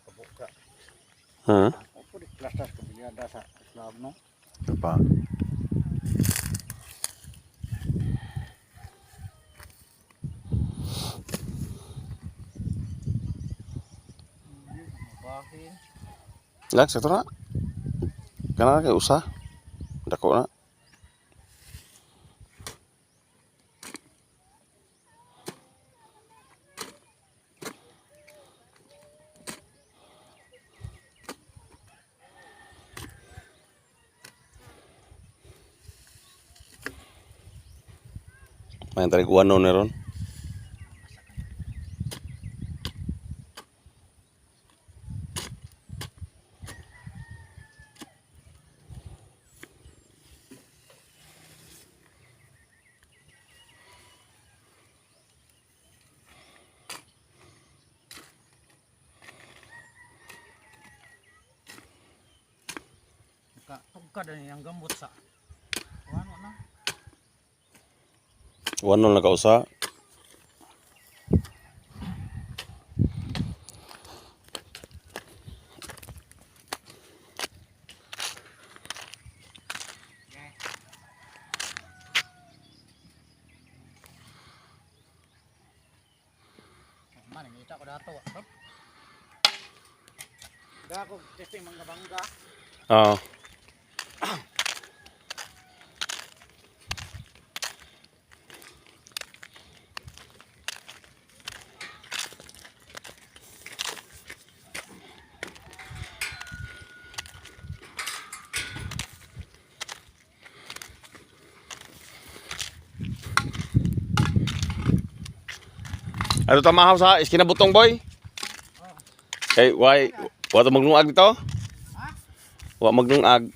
kabuka. Hmm? Ako di plastas kabiliada sa Islam no. Apa? Bahin. Lag sa ito na. Kana kay usa. Dako na. Main tarik uwan no ron. Tugkad ni ang gambot sa. Ano na? Uwan no nakausa. Man ngita ko dato. Dako testing mga bangga. Oo. Ano tamahaw sa iskina butong boy? Kay why wa ta magnungag dito? Wa magnungag.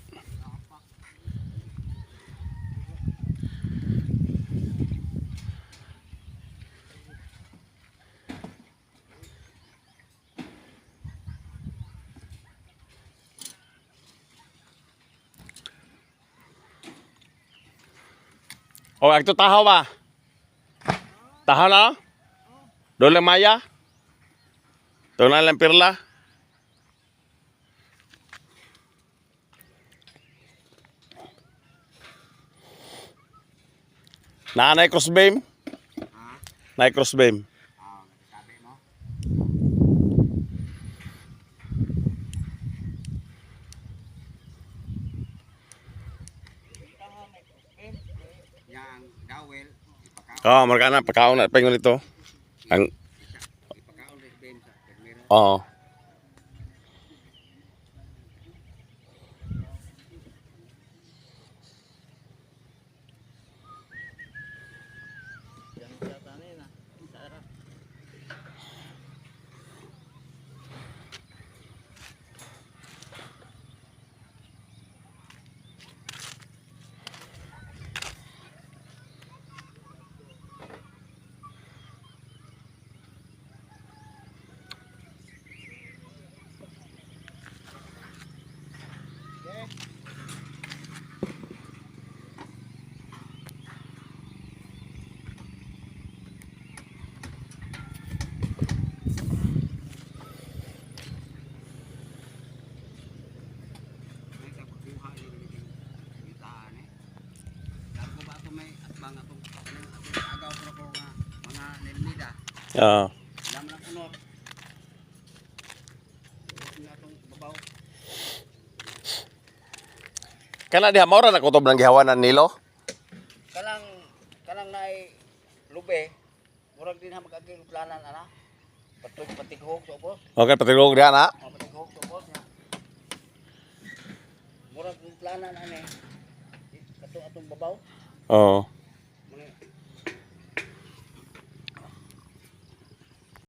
Oh, agto tahaw ba? Tahaw na? Dole maya? Tuna lang pirla? Naanay crossbeam? Naay crossbeam. Sabi mo. Yang dawel Oh, marka na pagkaon na pengon ito. Ang ipakaon rin bem sa primero. oo. Yang sa tanin na. Sara. Oo. Kana diha mao ra na kutob ng gihawanan nilo. Kanang naay lube. Murag din ha magaging planan ana. Patighog so boss. Okay, patigog diha na. Patighog so boss nya. Murag yung planan ani. Kato atong babaw. Oo.